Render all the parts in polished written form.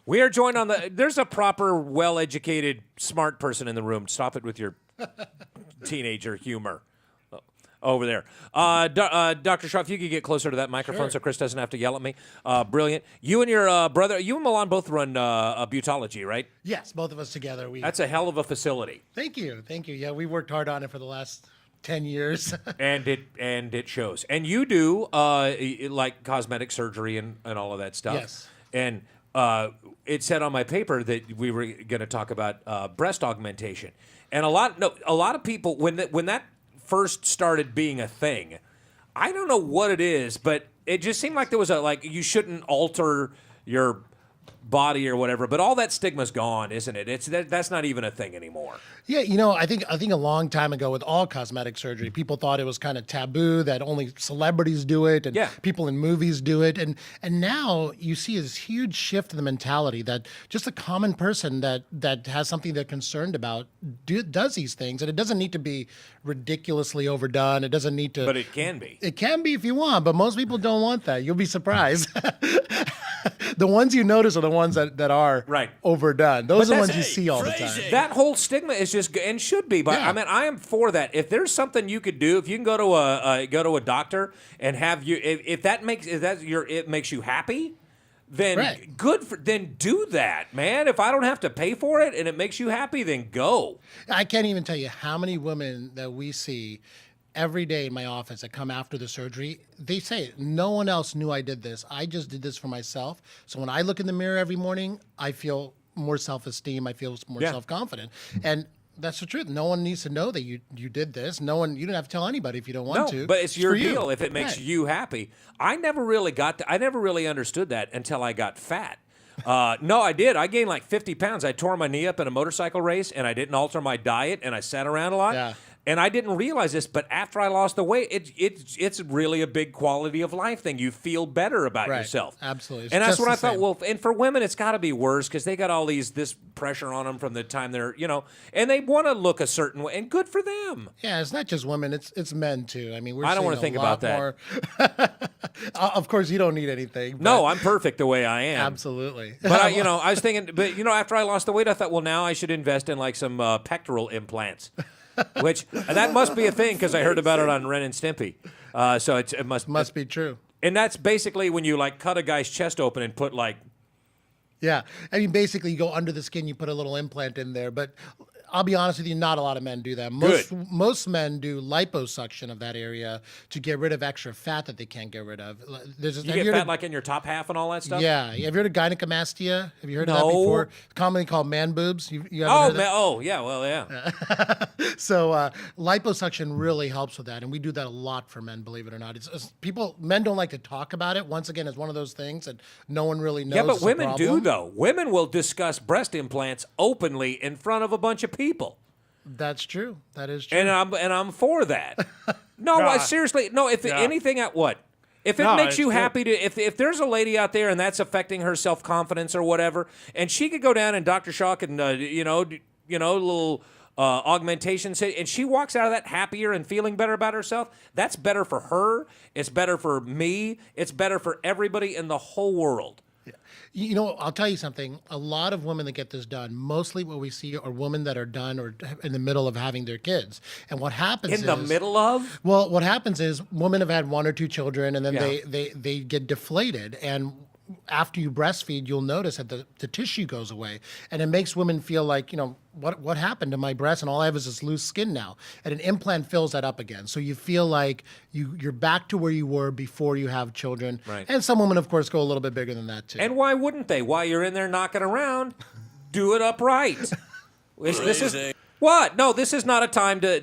We are joined on the. There's a proper, well-educated, smart person in the room. Stop it with your teenager humor over there. Dr. Shah, if you could get closer to that microphone so Chris doesn't have to yell at me. Brilliant. You and your brother, you and Milan both run Beautologie, right? Yes, both of us together. That's a hell of a facility. Thank you. Yeah, we worked hard on it for the last 10 years. and it shows. And you do like cosmetic surgery and all of that stuff. Yes. And it said on my paper that we were going to talk about breast augmentation. And a lot of people when that first started being a thing, I don't know what it is, but it just seemed like there was you shouldn't alter your body or whatever, but all that stigma's gone, isn't it? That's not even a thing anymore. Yeah, I think a long time ago with all cosmetic surgery, people thought it was kind of taboo, that only celebrities do it and people in movies do it. And now you see this huge shift in the mentality that just a common person that has something they're concerned about does these things. And it doesn't need to be ridiculously overdone. It doesn't need to. But it can be. It can be if you want, but most people don't want that. You'll be surprised. The ones you notice are the ones that are overdone. Those are the ones you see all the time. That whole stigma is just and should be. But I mean, I am for that. If there's something you could do, if you can go to a doctor and have you, if it makes you happy, then then do that, man. If I don't have to pay for it and it makes you happy, then go. I can't even tell you how many women that we see every day in my office that come after the surgery. They say, no one else knew I did this. I just did this for myself. So when I look in the mirror every morning, I feel more self-esteem. I feel more self-confident. And that's the truth. No one needs to know that you did this. You don't have to tell anybody if you don't want to. But it's your deal if it makes you happy. I never really understood that until I got fat. No, I did. I gained like 50 pounds. I tore my knee up in a motorcycle race, and I didn't alter my diet, and I sat around a lot. Yeah. And I didn't realize this, but after I lost the weight, it's really a big quality of life thing. You feel better about yourself. Absolutely. And that's what I thought. Well, and for women, it's got to be worse because they got all this pressure on them from the time they're, and they want to look a certain way. And good for them. Yeah, it's not just women; it's men too. I mean, I don't want to think about that. Of course, you don't need anything. No, I'm perfect the way I am. Absolutely. But I was thinking, after I lost the weight, I thought, well, now I should invest in like some pectoral implants. Which that must be a thing because I heard about it on Ren and Stimpy. So it must be true. And that's basically when you like cut a guy's chest open and put like. Yeah, I mean basically you go under the skin, you put a little implant in there, but I'll be honest with you, not a lot of men do that. Most men do liposuction of that area to get rid of extra fat that they can't get rid of. You get fat like in your top half and all that stuff? Yeah. Have you heard of gynecomastia? Have you heard of that before? Commonly called man boobs. You haven't heard of that? Yeah. Well, yeah. So liposuction really helps with that, and we do that a lot for men, believe it or not. Men don't like to talk about it. Once again, it's one of those things that no one really knows. Yeah, but women do, though. Women will discuss breast implants openly in front of a bunch of people. That's true. That is true. And I'm for that. No, seriously. No, if anything, what? If it makes you happy to, if there's a lady out there and that's affecting her self-confidence or whatever, and she could go down and Dr. Shah can, little augmentation, and she walks out of that happier and feeling better about herself, that's better for her. It's better for me. It's better for everybody in the whole world. I'll tell you something. A lot of women that get this done, mostly what we see are women that are done or in the middle of having their kids. And what happens is... In the middle of? Well, what happens is women have had one or two children, and then they get deflated. And after you breastfeed, you'll notice that the tissue goes away. And it makes women feel like, what happened to my breast? And all I have is this loose skin now. And an implant fills that up again. So you feel like you're back to where you were before you have children. Right. And some women, of course, go a little bit bigger than that, too. And why wouldn't they? While you're in there knocking around, do it upright. This is what? No, this is not a time to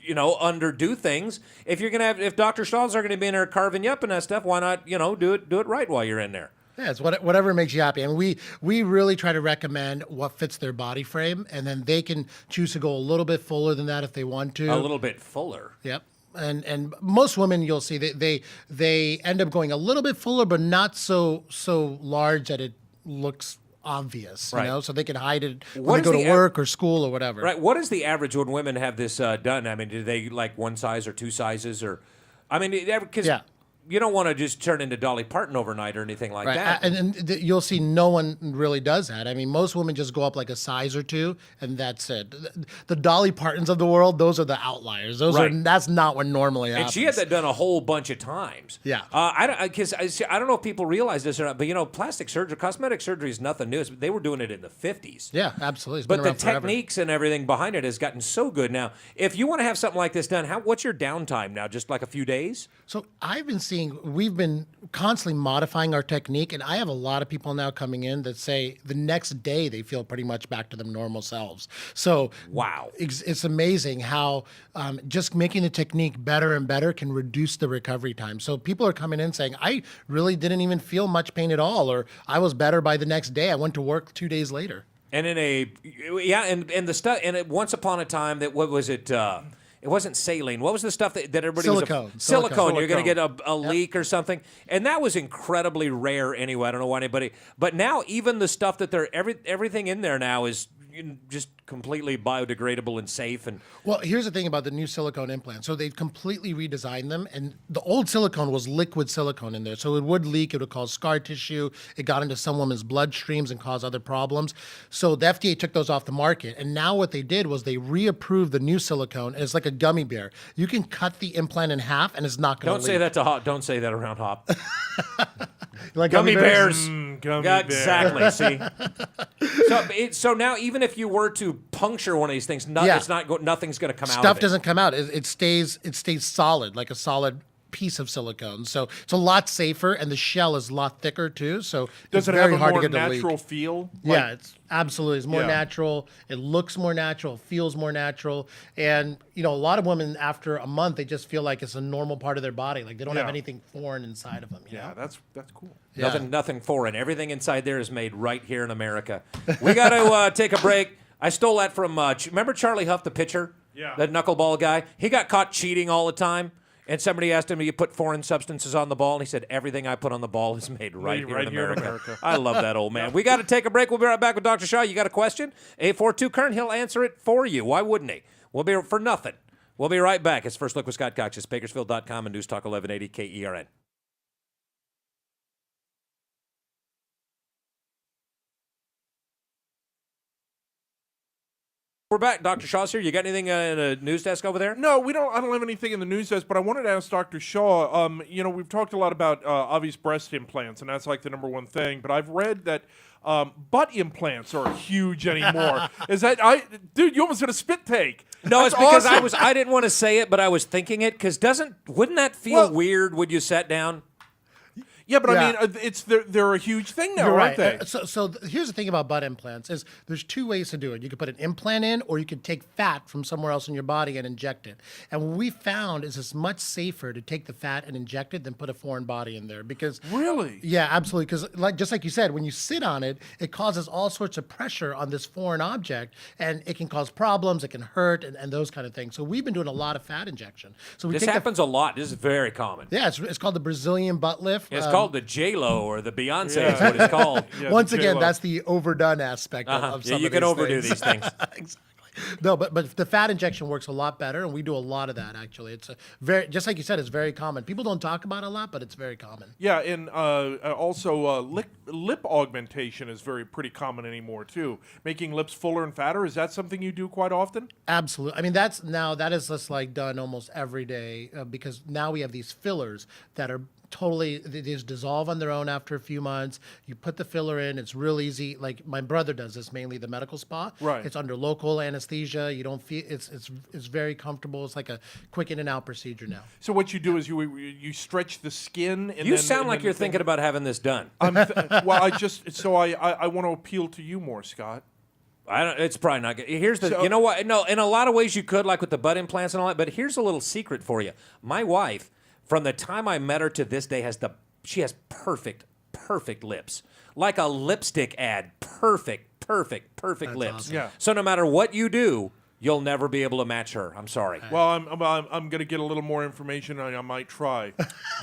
underdo things. If Dr. Shah's are gonna be in there carving you up and that stuff, why not, do it right while you're in there? Yeah, it's whatever makes you happy. And we really try to recommend what fits their body frame, and then they can choose to go a little bit fuller than that if they want to. A little bit fuller. Yep. And most women, you'll see they end up going a little bit fuller, but not so large that it looks obvious, so they can hide it when they go to work or school or whatever. Right. What is the average when women have this done? I mean, do they like one size or two sizes, or? I mean, because you don't want to just turn into Dolly Parton overnight or anything like that. And you'll see no one really does that. I mean, most women just go up like a size or two, and that's it. The Dolly Partons of the world, those are the outliers. That's not what normally happens. And she had that done a whole bunch of times. Yeah. I don't know if people realize this or not, but plastic surgery, cosmetic surgery is nothing new. They were doing it in the 50s. Yeah, absolutely. It's but been the around forever. techniques and everything behind it has gotten so good now. If you want to have something like this done, what's your downtime now? Just like a few days? So we've been constantly modifying our technique, and I have a lot of people now coming in that say the next day they feel pretty much back to their normal selves. So wow, it's amazing how just making the technique better and better can reduce the recovery time. So people are coming in saying, I really didn't even feel much pain at all, or I was better by the next day. I went to work 2 days later. And and the stuff, once upon a time what was it? It wasn't saline. What was the stuff that everybody silicone. was silicone. You're going to get a leak or something, and that was incredibly rare anyway. I don't know why anybody. But now even the stuff that everything in there now is just completely biodegradable and safe. And well, here's the thing about the new silicone implants. So they've completely redesigned them, and the old silicone was liquid silicone in there, so it would leak. It would cause scar tissue. It got into some women's bloodstreams and caused other problems. So the FDA took those off the market, and now what they did was they reapproved the new silicone. And it's like a gummy bear. You can cut the implant in half, and it's not going to leak. Don't say that to Hop. Don't say that around Hop. Like gummy bears. Gummy exactly. bear. See. So now, even if you were to puncture one of these things, nothing's going to come out. Stuff doesn't come out. It stays solid, like a solid piece of silicone. So it's a lot safer, and the shell is a lot thicker too. So does it's it very have a hard more to get natural to leak. feel? Yeah, it's absolutely. It's more natural. It looks more natural. It feels more natural. And a lot of women after a month, they just feel like it's a normal part of their body. Like they don't have anything foreign inside of them. You know? That's cool. Yeah. Nothing foreign. Everything inside there is made right here in America. We got to take a break. I stole that from. Remember Charlie Huff, the pitcher? Yeah. That knuckleball guy. He got caught cheating all the time. And somebody asked him, "Do you put foreign substances on the ball?" And he said, "Everything I put on the ball is made right here in America." I love that old man. We got to take a break. We'll be right back with Dr. Shah. You got a question? 842-KERN. He'll answer it for you. Why wouldn't he? We'll be for nothing. We'll be right back. It's First Look with Scott Cox. It's Bakersfield.com and News Talk 1180 KERN. We're back. Dr. Shaw's here. You got anything in the news desk over there? No, we don't. I don't have anything in the news desk, but I wanted to ask Dr. Shaw. We've talked a lot about obvious breast implants, and that's like the number one thing. But I've read that butt implants are huge anymore. Is that dude? You almost got a spit take. No, that's it's because awesome. I didn't want to say it, but I was thinking it because wouldn't that feel weird when you sat down? Yeah, but I mean, they're a huge thing now, You're aren't right. they? So here's the thing about butt implants is there's two ways to do it. You could put an implant in, or you could take fat from somewhere else in your body and inject it. And what we found is it's much safer to take the fat and inject it than put a foreign body in there because Really? Yeah, absolutely. Because just like you said, when you sit on it, it causes all sorts of pressure on this foreign object, and it can cause problems. It can hurt, and those kind of things. So we've been doing a lot of fat injection. So This happens a lot. This is very common. Yeah, it's called the Brazilian butt lift. It's called the J-Lo or the Beyonce is what it's called. Yeah, Once the again, J-Lo. that's the overdone aspect of some you of can these overdo things. these things. Exactly. No, but the fat injection works a lot better, and we do a lot of that, actually. It's just like you said, it's very common. People don't talk about it a lot, but it's very common. Yeah, and also lip augmentation is pretty common anymore too. Making lips fuller and fatter, is that something you do quite often? Absolutely. I mean, that is just like done almost every day because now we have these fillers that are they just dissolve on their own after a few months. You put the filler in, it's real easy. Like my brother does this, mainly the medical spa. Right. It's under local anesthesia. You don't feel it's very comfortable. It's like a quick in and out procedure now. So what you do is you stretch the skin. And You then, sound and like then you're thinking about having this done. I want to appeal to you more, Scott. It's probably not good. Here's the. You know what? No, in a lot of ways you could, like with the butt implants and all that. But here's a little secret for you. My wife, from the time I met her to this day, she has perfect lips, like a lipstick ad. Perfect lips. awesome. Yeah. So no matter what you do, You'll never be able to match her. I'm sorry. Well, I'm going to get a little more information, and I might try.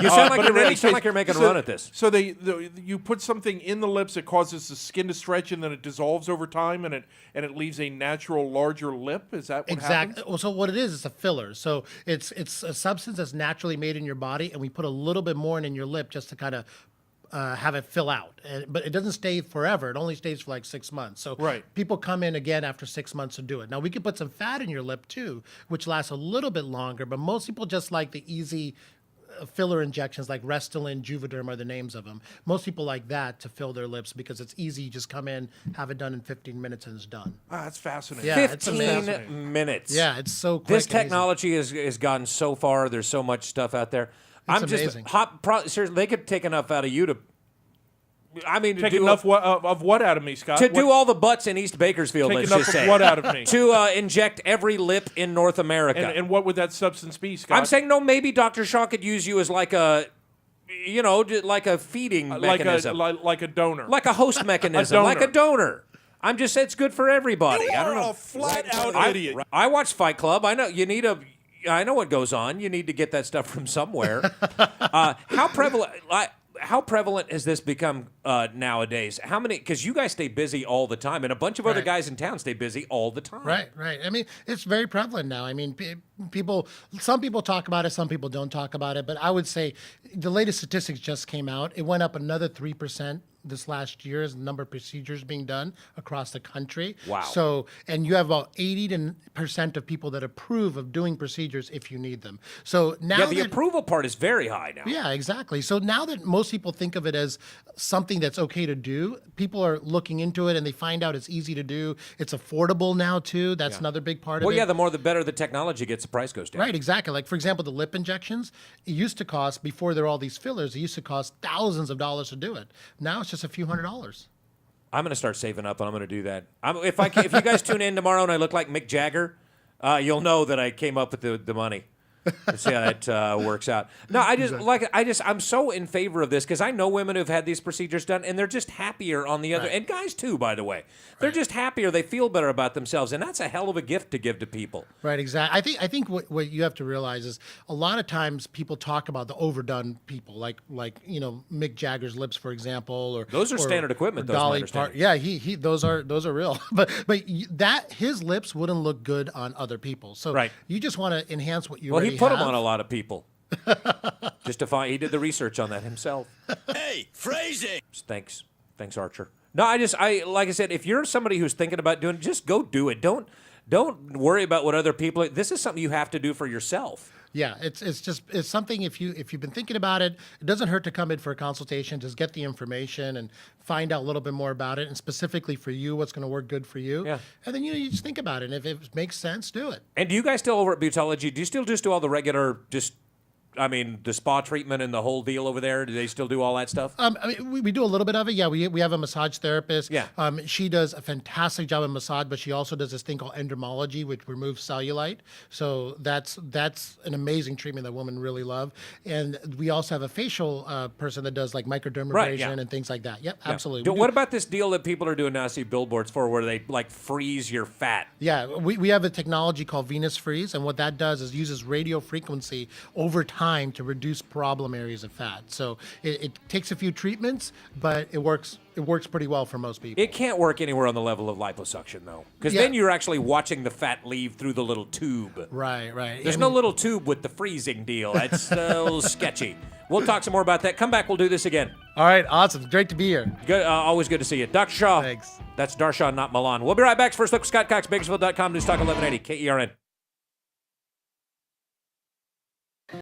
You sound like but you in really any sound case, like you're making a run at this. So you put something in the lips that causes the skin to stretch, and then it dissolves over time, and it leaves a natural larger lip. Is that what happens? Well, so what it is, it's a filler. So it's a substance that's naturally made in your body, and we put a little bit more in your lip just to kind of have it fill out. But it doesn't stay forever. It only stays for like 6 months. So people come in again after 6 months to do it. Now, we could put some fat in your lip too, which lasts a little bit longer, but most people just like the easy filler injections like Restylane, Juvederm are the names of them. Most people like that to fill their lips because it's easy. You just come in, have it done in 15 minutes, and it's done. Ah, that's fascinating. Yeah, 15 minutes. Yeah, it's so quick. This technology has gotten so far. There's so much stuff out there. It's I'm amazing. just seriously, they could take enough out of you to. I mean, Take enough of what out of me, Scott? to do all the butts in East Bakersfield. Take Let's enough just of say what out of me? to inject every lip in North America. And what would that substance be, Scott? I'm saying no. Maybe Dr. Shaw could use you as like a, like a feeding mechanism, like a donor, like a host mechanism, like a donor. I'm just saying it's good for everybody. I don't know. a flat-out idiot. I watch Fight Club. I know you need a. I know what goes on. You need to get that stuff from somewhere. How prevalent has this become nowadays? How many? Because you guys stay busy all the time, and a bunch of other guys in town stay busy all the time. Right. I mean, it's very prevalent now. I mean, some people talk about it, some people don't talk about it. But I would say the latest statistics just came out. It went up another 3% this last year as the number of procedures being done across the country. Wow. So, and you have about 80% of people that approve of doing procedures if you need them. So now the approval part is very high now. Yeah, exactly. So now that most people think of it as something that's okay to do, people are looking into it and they find out it's easy to do. It's affordable now too. That's another big part of it. Well, yeah, the more the better the technology gets, the price goes down. Right, exactly. Like, for example, the lip injections, it used to cost, before there were all these fillers, it used to cost thousands of dollars to do it. Now it's just a few $100s. I'm going to start saving up, and I'm going to do that. If you guys tune in tomorrow and I look like Mick Jagger, you'll know that I came up with the money. Let's see how that works out. No, I'm so in favor of this because I know women who've had these procedures done, and they're just happier on the other, and guys too, by the way. They're just happier. They feel better about themselves, and that's a hell of a gift to give to people. Right, exactly. I think what you have to realize is a lot of times people talk about the overdone people, like Mick Jagger's lips, for example, or those are standard equipment. Those Dolly Parton. Yeah, those are real. but that his lips wouldn't look good on other people. So you just want to enhance what you already have. He put them on a lot of people. Just to find, he did the research on that himself. Hey, phrasing. Thanks, Archer. No, like I said, if you're somebody who's thinking about doing it, just go do it. Don't worry about what other people. This is something you have to do for yourself. Yeah, it's something. If you've been thinking about it, it doesn't hurt to come in for a consultation. Just get the information and find out a little bit more about it, and specifically for you, what's going to work good for you. Yeah. And then you just think about it. And if it makes sense, do it. And do you guys still over at Beautologie? Do you still just do all the regular the spa treatment and the whole deal over there? Do they still do all that stuff? We do a little bit of it. Yeah, we have a massage therapist. Yeah. She does a fantastic job of massage, but she also does this thing called endermology, which removes cellulite. So that's an amazing treatment that women really love. And we also have a facial person that does like microdermabrasion and things like that. Yep, absolutely. What about this deal that people are doing now? I see billboards for where they like freeze your fat. Yeah, we have a technology called Venus Freeze, and what that does is uses radio frequency over time to reduce problem areas of fat. So it takes a few treatments, but it works pretty well for most people. It can't work anywhere on the level of liposuction, though, because then you're actually watching the fat leave through the little tube. Right. There's no little tube with the freezing deal. That's a little sketchy. We'll talk some more about that. Come back. We'll do this again. All right. Awesome. Great to be here. Good. Always good to see you. Dr. Shaw. Thanks. That's Darshan, not Milan. We'll be right back. First look, Scott Cox, Bakersfield.com, News Talk 1180, KERN.